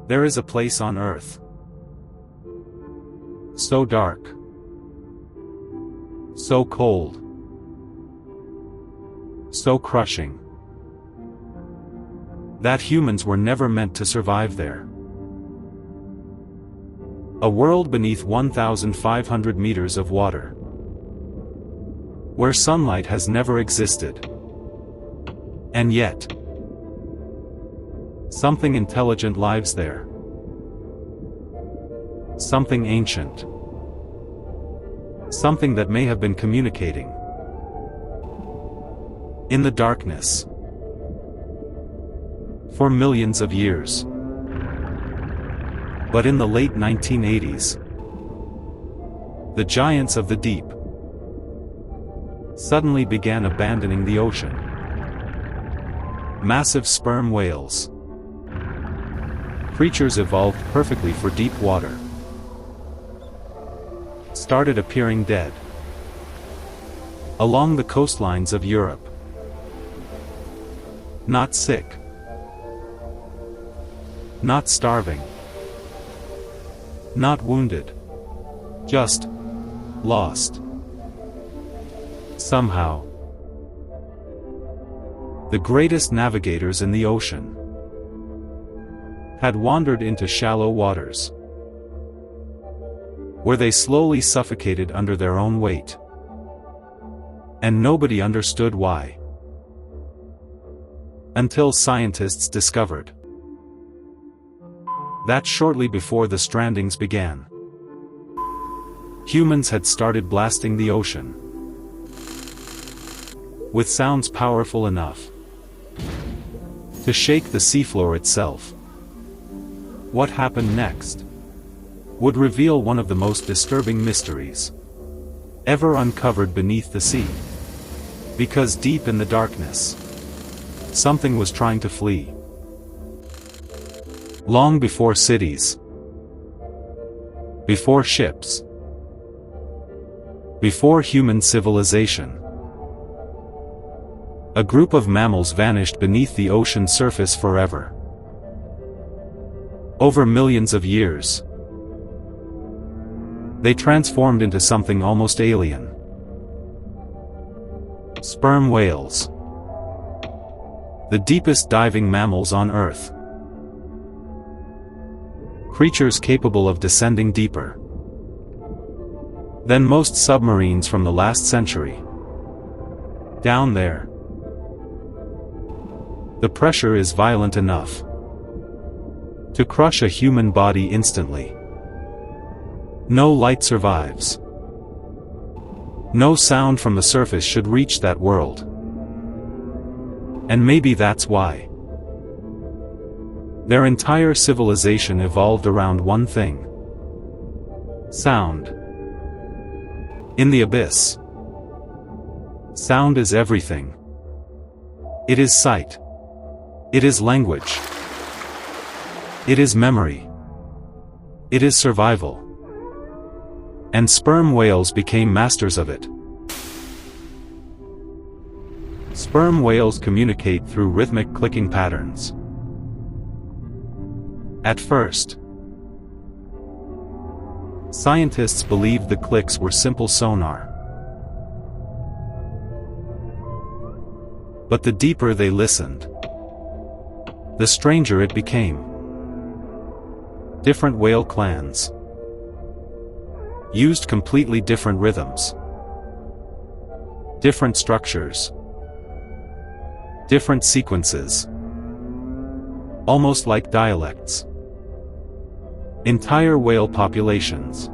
There is a place on Earth so dark, so cold, so crushing, that humans were never meant to survive there. A world beneath 1,500 meters of water, where sunlight has never existed. And yet, something intelligent lives there. Something ancient. Something that may have been communicating in the darkness for millions of years. But in the late 1980s, the giants of the deep suddenly began abandoning the ocean. Massive sperm whales, creatures evolved perfectly for deep water, started appearing dead along the coastlines of Europe. Not sick, not starving, not wounded, just lost. Somehow, the greatest navigators in the ocean had wandered into shallow waters, where they slowly suffocated under their own weight. And nobody understood why. Until scientists discovered that shortly before the Strandings began, humans had started blasting the ocean with sounds powerful enough to shake the seafloor itself. What happened next would reveal one of the most disturbing mysteries ever uncovered beneath the sea. Because deep in the darkness, something was trying to flee. Long before cities, before ships, before human civilization, a group of mammals vanished beneath the ocean surface forever. Over millions of years, they transformed into something almost alien. Sperm whales, the deepest diving mammals on Earth. Creatures capable of descending deeper than most submarines from the last century. Down there, the pressure is violent enough to crush a human body instantly. No light survives. No sound from the surface should reach that world. And maybe that's why their entire civilization evolved around one thing: sound. In the abyss, sound is everything. It is sight. It is language. It is memory. It is survival. And sperm whales became masters of it. Sperm whales communicate through rhythmic clicking patterns. At first, scientists believed the clicks were simple sonar. But the deeper they listened, the stranger it became. Different whale clans used completely different rhythms, different structures, different sequences, almost like dialects. Entire whale populations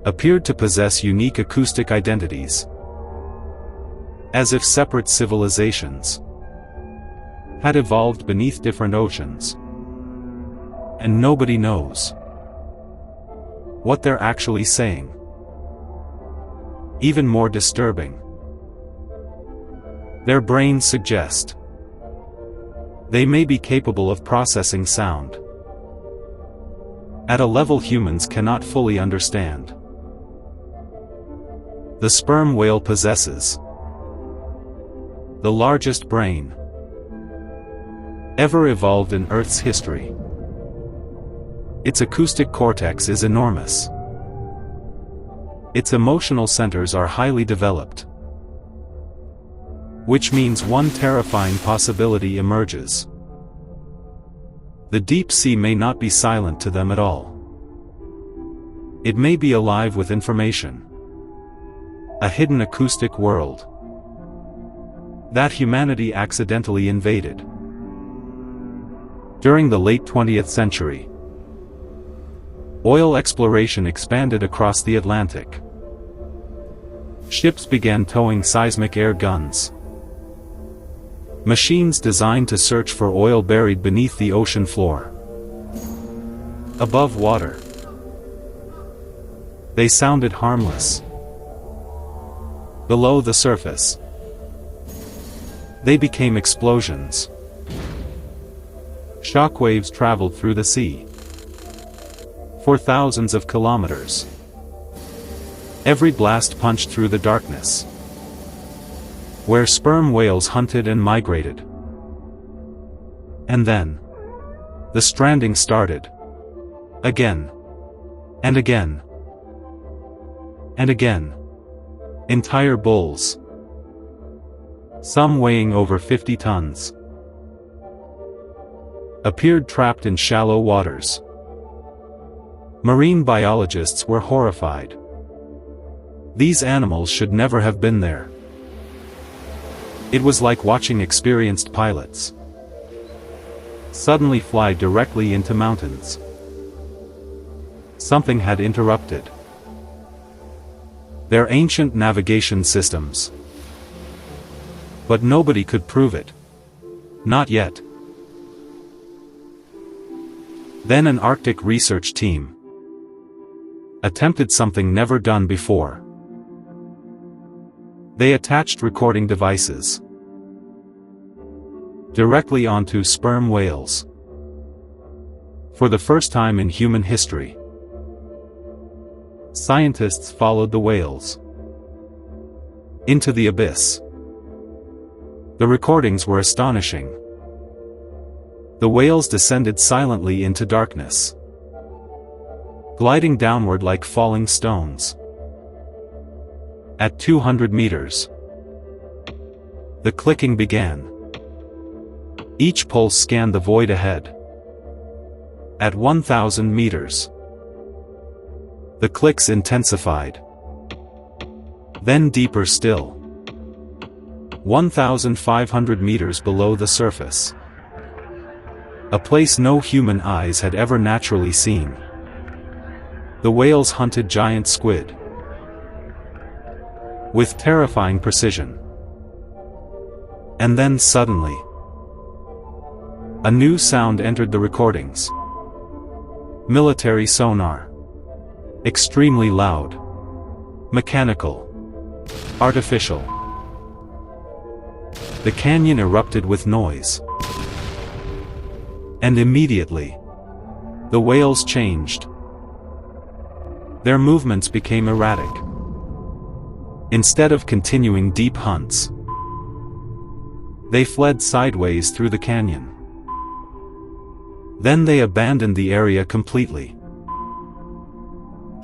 appeared to possess unique acoustic identities, as if separate civilizations had evolved beneath different oceans, and nobody knows what they're actually saying. Even more disturbing, their brains suggest they may be capable of processing sound at a level humans cannot fully understand. The sperm whale possesses the largest brain ever evolved in Earth's history. Its acoustic cortex is enormous. Its emotional centers are highly developed, which means one terrifying possibility emerges. The deep sea may not be silent to them at all. It may be alive with information. A hidden acoustic world that humanity accidentally invaded. During the late 20th century, oil exploration expanded across the Atlantic. Ships began towing seismic air guns, machines designed to search for oil buried beneath the ocean floor. Above water, they sounded harmless. Below the surface, they became explosions. Shockwaves traveled through the sea for thousands of kilometers. Every blast punched through the darkness, where sperm whales hunted and migrated. And then, the stranding started. Again. And again. And again. Entire bulls, some weighing over 50 tons, appeared trapped in shallow waters. Marine biologists were horrified. These animals should never have been there. It was like watching experienced pilots suddenly fly directly into mountains. Something had interrupted their ancient navigation systems. But nobody could prove it. Not yet. Then an Arctic research team attempted something never done before. They attached recording devices directly onto sperm whales. For the first time in human history, scientists followed the whales into the abyss. The recordings were astonishing. The whales descended silently into darkness, gliding downward like falling stones. At 200 meters, the clicking began. Each pulse scanned the void ahead. At 1,000 meters, the clicks intensified. Then deeper still. 1,500 meters below the surface. A place no human eyes had ever naturally seen. The whales hunted giant squid with terrifying precision. And then suddenly, a new sound entered the recordings. Military sonar. Extremely loud. Mechanical. Artificial. The canyon erupted with noise. And immediately, the whales changed. Their movements became erratic. Instead of continuing deep hunts, they fled sideways through the canyon. Then they abandoned the area completely.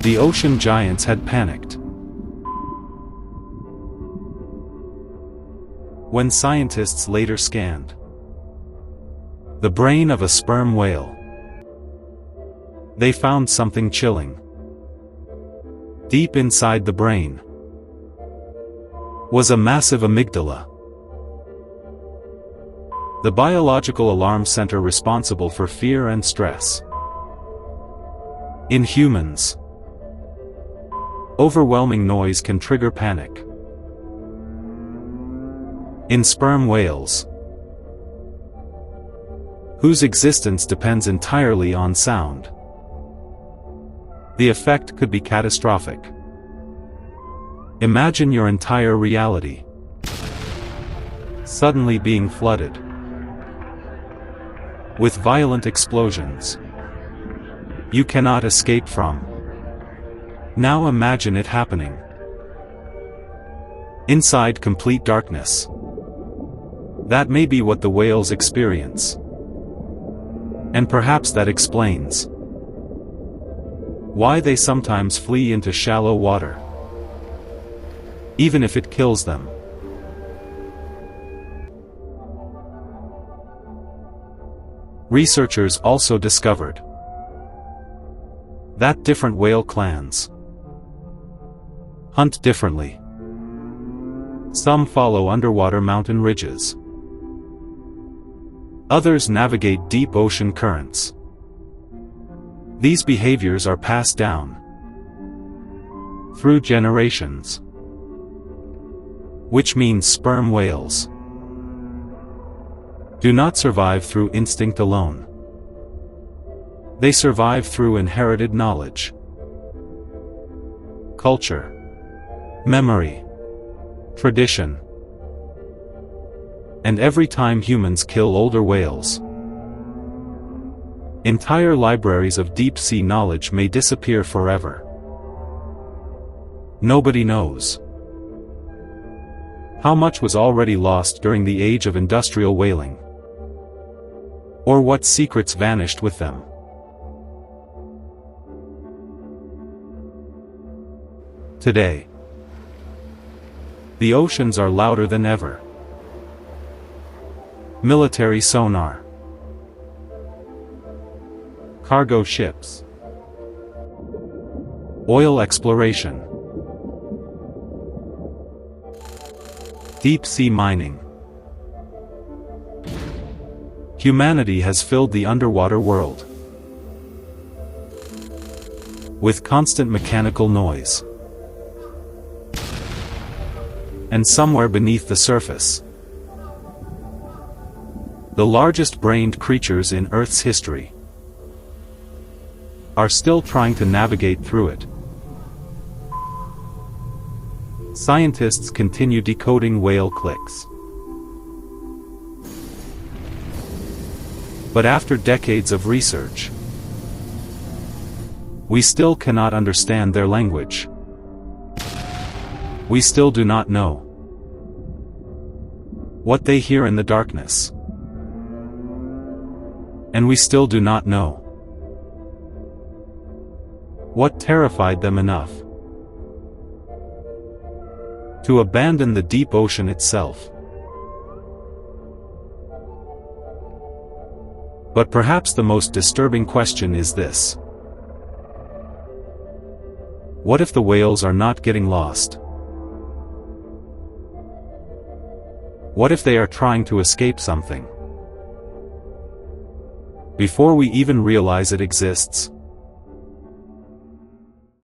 The ocean giants had panicked. When scientists later scanned the brain of a sperm whale, they found something chilling. Deep inside the brain was a massive amygdala, the biological alarm center responsible for fear and stress. In humans, overwhelming noise can trigger panic. In sperm whales, whose existence depends entirely on sound, the effect could be catastrophic. Imagine your entire reality suddenly being flooded with violent explosions you cannot escape from. Now imagine it happening inside complete darkness. That may be what the whales experience. And perhaps that explains why they sometimes flee into shallow water, even if it kills them. Researchers also discovered that different whale clans hunt differently. Some follow underwater mountain ridges. Others navigate deep ocean currents. These behaviors are passed down through generations, which means sperm whales do not survive through instinct alone. They survive through inherited knowledge, culture, memory, tradition. And every time humans kill older whales, entire libraries of deep-sea knowledge may disappear forever. Nobody knows how much was already lost during the age of industrial whaling, or what secrets vanished with them. Today, the oceans are louder than ever. Military sonar, cargo ships, oil exploration, deep-sea mining. Humanity has filled the underwater world with constant mechanical noise. And somewhere beneath the surface, the largest brained creatures in Earth's history are still trying to navigate through it. Scientists continue decoding whale clicks. But after decades of research, we still cannot understand their language. We still do not know what they hear in the darkness. And we still do not know what terrified them enough to abandon the deep ocean itself. But perhaps the most disturbing question is this: what if the whales are not getting lost? What if they are trying to escape something before we even realize it exists?